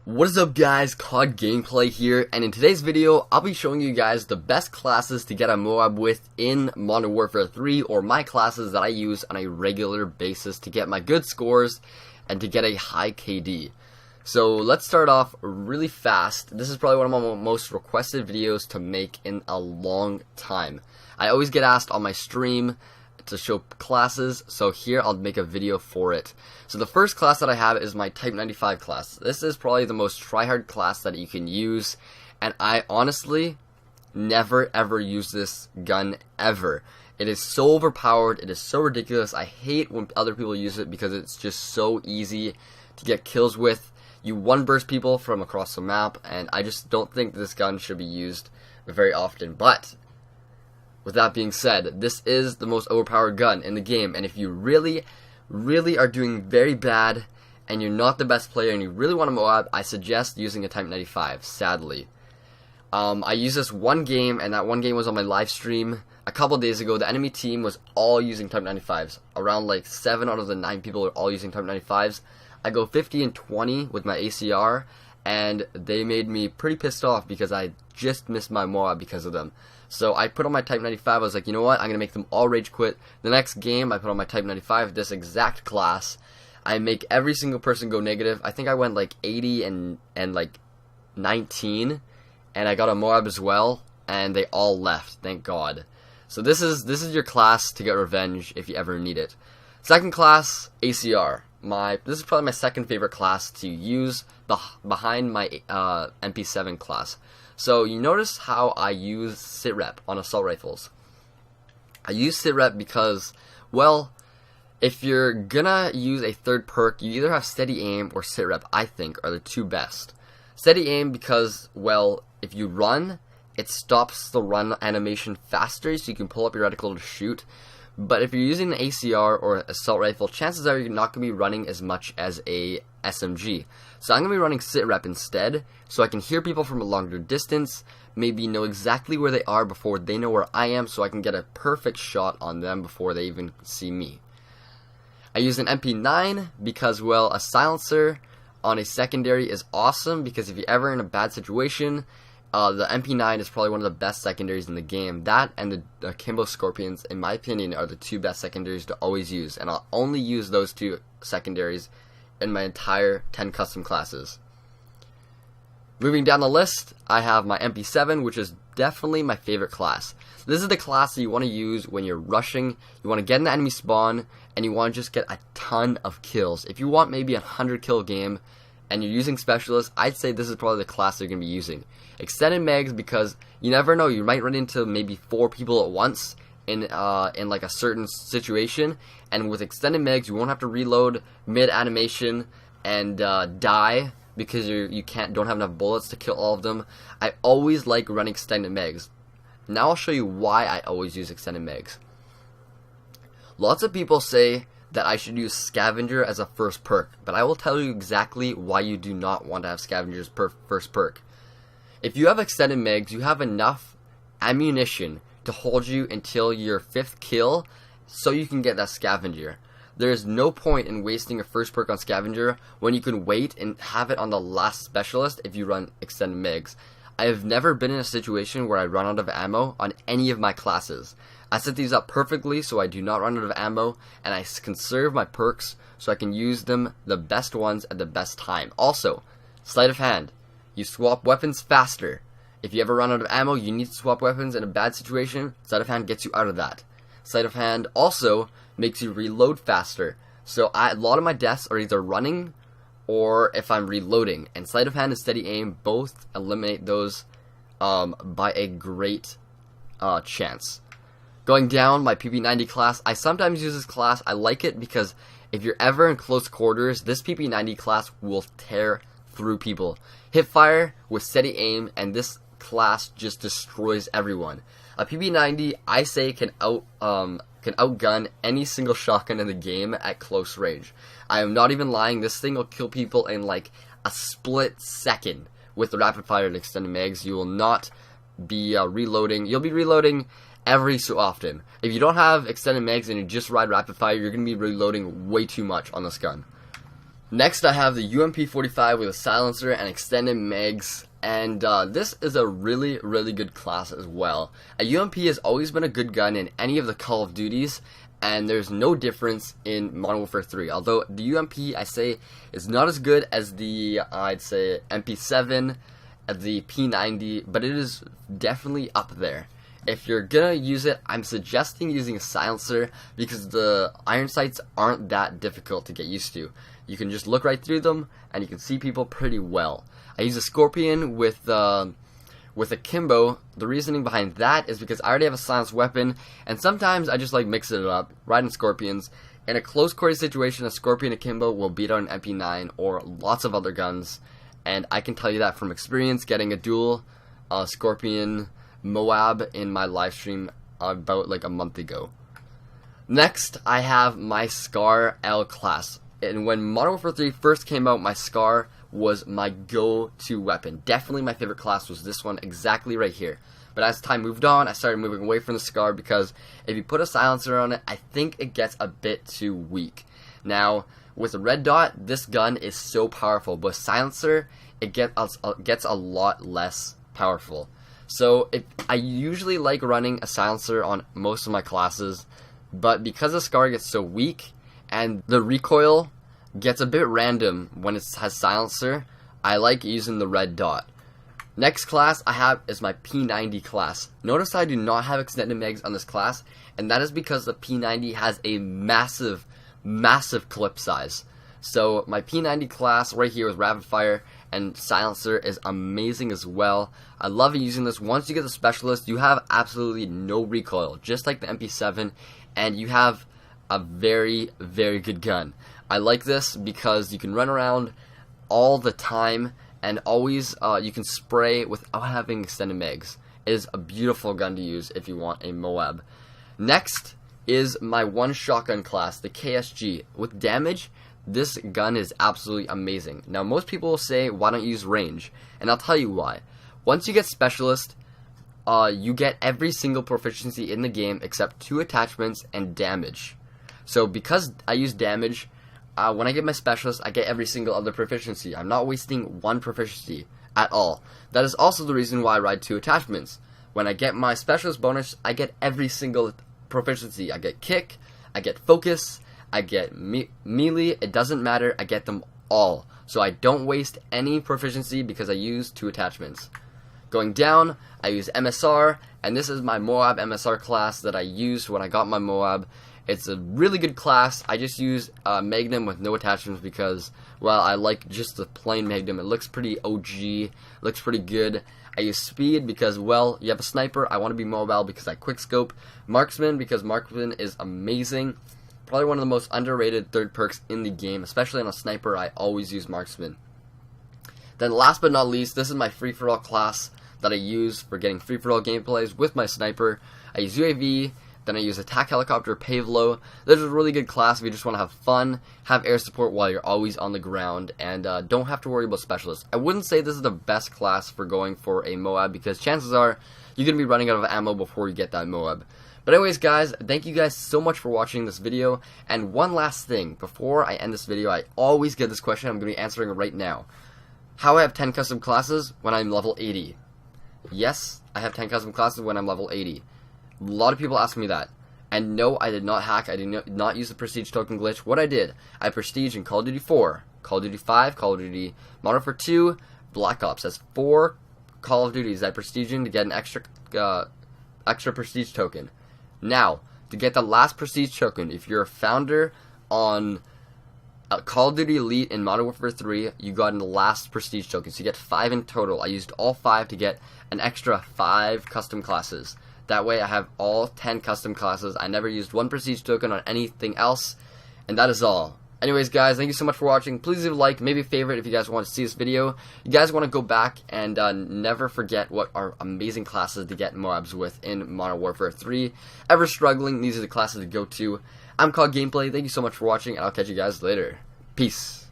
What is up guys, COD Gameplay here, and in today's video, I'll be showing you guys the best classes to get a MOAB with in Modern Warfare 3, or my classes that I use on a regular basis to get my good scores and to get a high KD. So let's start off really fast. This is probably one of my most requested videos to make in a long time. I always get asked on my stream to show classes, so here I'll make a video for it. So the first class that I have is my Type 95 class. This is probably the most tryhard class that you can use, and I honestly never ever use this gun ever. It is so overpowered, it is so ridiculous. I hate when other people use it because it's just so easy to get kills with. You one burst people from across the map, and I just don't think this gun should be used very often. But with that being said, this is the most overpowered gun in the game, and if you really are doing very bad and you're not the best player and you really want a MOAB, I suggest using a Type 95, sadly. I used this one game, and that one game was on my live stream a couple days ago. The enemy team was all using Type 95s. Around like 7 out of the 9 people are all using Type 95s. I go 50 and 20 with my ACR, and they made me pretty pissed off because I just missed my MOAB because of them. So I put on my Type 95, I was like, you know what, I'm going to make them all rage quit. The next game, I put on my Type 95, this exact class. I make every single person go negative. I think I went like 80 and like 19, and I got a MOAB as well, and they all left, thank God. So this is your class to get revenge if you ever need it. Second class, ACR. This is probably my second favorite class to use behind my MP7 class. So you notice how I use sitrep on assault rifles. I use sitrep because, well, if you're gonna use a third perk, you either have steady aim or sitrep, I think, are the two best. Steady aim because, well, if you run, it stops the run animation faster, so you can pull up your reticle to shoot. But if you're using an ACR or assault rifle, chances are you're not going to be running as much as a SMG. So I'm going to be running sitrep instead, so I can hear people from a longer distance, maybe know exactly where they are before they know where I am, so I can get a perfect shot on them before they even see me. I use an MP9 because, well, a silencer on a secondary is awesome, because if you're ever in a bad situation, the MP9 is probably one of the best secondaries in the game. That and the Kimbo Scorpions, in my opinion, are the two best secondaries to always use, and I'll only use those two secondaries in my entire 10 custom classes. Moving down the list, I have my MP7, which is definitely my favorite class. This is the class that you want to use when you're rushing, you want to get in the enemy spawn, and you want to just get a ton of kills. If you want maybe a 100 kill game, and you're using specialists, I'd say this is probably the class you're going to be using. Extended megs, because you never know, you might run into maybe 4 people at once in like a certain situation, and with extended megs, you won't have to reload mid animation and die because you don't have enough bullets to kill all of them. I always like running extended megs. Now I'll show you why I always use extended megs. Lots of people say that I should use Scavenger as a first perk, but I will tell you exactly why you do not want to have Scavengers first perk. If you have extended megs, you have enough ammunition to hold you until your 5th kill, so you can get that Scavenger. There is no point in wasting a first perk on Scavenger when you can wait and have it on the last specialist if you run extended megs. I have never been in a situation where I run out of ammo on any of my classes. I set these up perfectly so I do not run out of ammo, and I conserve my perks so I can use them, the best ones, at the best time. Also, sleight of hand. You swap weapons faster. If you ever run out of ammo, you need to swap weapons in a bad situation, sleight of hand gets you out of that. Sleight of hand also makes you reload faster. So a lot of my deaths are either running or if I'm reloading. And sleight of hand and steady aim both eliminate those by a great chance. Going down, my PP90 class, I sometimes use this class. I like it because if you're ever in close quarters, this PP90 class will tear through people. Hip fire with steady aim, and this class just destroys everyone. A PP90, I say, can outgun any single shotgun in the game at close range. I am not even lying. This thing will kill people in like a split second with the rapid fire and extended mags. You will not be reloading. You'll be reloading every so often. If you don't have extended mags and you just ride rapid fire, you're going to be reloading way too much on this gun. Next, I have the UMP45 with a silencer and extended mags, and this is a really good class as well. A UMP has always been a good gun in any of the Call of Duties, and there's no difference in Modern Warfare 3. Although the UMP, I say, is not as good as the, I'd say, MP7, the P90, but it is definitely up there. If you're gonna use it, I'm suggesting using a silencer because the iron sights aren't that difficult to get used to. You can just look right through them, and you can see people pretty well. I use a Scorpion with a Kimbo. The reasoning behind that is because I already have a silenced weapon, and sometimes I just like mixing it up, riding Scorpions. In a close quarter situation, a Scorpion and Kimbo will beat out an MP9 or lots of other guns, and I can tell you that from experience, getting a dual Scorpion MOAB in my live stream about like a month ago. Next, I have my Scar L class. And when Modern Warfare 3 first came out, my Scar was my go-to weapon. Definitely my favorite class was this one, exactly right here. But as time moved on, I started moving away from the Scar because if you put a silencer on it, I think it gets a bit too weak. Now, with a red dot, this gun is so powerful, but silencer, it gets a lot less powerful. So I usually like running a silencer on most of my classes, but because the Scar gets so weak and the recoil gets a bit random when it has silencer, I like using the red dot. Next class I have is my P90 class. Notice I do not have extended mags on this class, and that is because the P90 has a massive clip size. So my P90 class right here with rapid fire and silencer is amazing as well. I love using this. Once you get the specialist, you have absolutely no recoil, just like the MP7, and you have a very good gun. I like this because you can run around all the time and always you can spray without having extended mags. It is a beautiful gun to use if you want a MOAB. Next is my one shotgun class, the KSG. With damage, this gun is absolutely amazing. Now most people will say, why don't you use range? And I'll tell you why. Once you get specialist, you get every single proficiency in the game except 2 attachments and damage. So because I use damage, when I get my specialist, I get every single other proficiency. I'm not wasting 1 proficiency at all. That is also the reason why I ride 2 attachments. When I get my specialist bonus, I get every single proficiency. I get kick, I get focus, I get melee, it doesn't matter, I get them all. So I don't waste any proficiency because I use 2 attachments. Going down, I use MSR, and this is my MOAB MSR class that I used when I got my MOAB. It's a really good class. I just use Magnum with no attachments because, well, I like just the plain Magnum. It looks pretty OG, looks pretty good. I use Speed because, well, you have a sniper. I want to be mobile because I quickscope. Marksman because Marksman is amazing. Probably one of the most underrated third perks in the game, especially on a sniper. I always use Marksman. Then last but not least, this is my free-for-all class that I use for getting free-for-all gameplays with my sniper. I use UAV, then I use attack helicopter, Pavlo. This is a really good class if you just want to have fun, have air support while you're always on the ground, and don't have to worry about specialists. I wouldn't say this is the best class for going for a MOAB because chances are you're going to be running out of ammo before you get that MOAB. But anyways, guys, thank you guys so much for watching this video. And one last thing, before I end this video, I always get this question. I'm going to be answering it right now. How I have 10 custom classes when I'm level 80? Yes, I have 10 custom classes when I'm level 80. A lot of people ask me that. And no, I did not hack. I did not use the prestige token glitch. What I did, I prestige in Call of Duty 4, Call of Duty 5, Call of Duty Modern Warfare 2, Black Ops. That's 4 Call of Duties I prestige in to get an extra prestige token. Now, to get the last prestige token, if you're a founder on Call of Duty Elite in Modern Warfare 3, you got in the last prestige token. So you get 5 in total. I used all 5 to get an extra 5 custom classes. That way I have all 10 custom classes. I never used 1 prestige token on anything else. And that is all. Anyways, guys, thank you so much for watching. Please leave a like, maybe a favorite if you guys want to see this video. You guys want to go back and never forget what are amazing classes to get MOABs with in Modern Warfare 3. Ever struggling, these are the classes to go to. I'm called Gameplay. Thank you so much for watching, and I'll catch you guys later. Peace.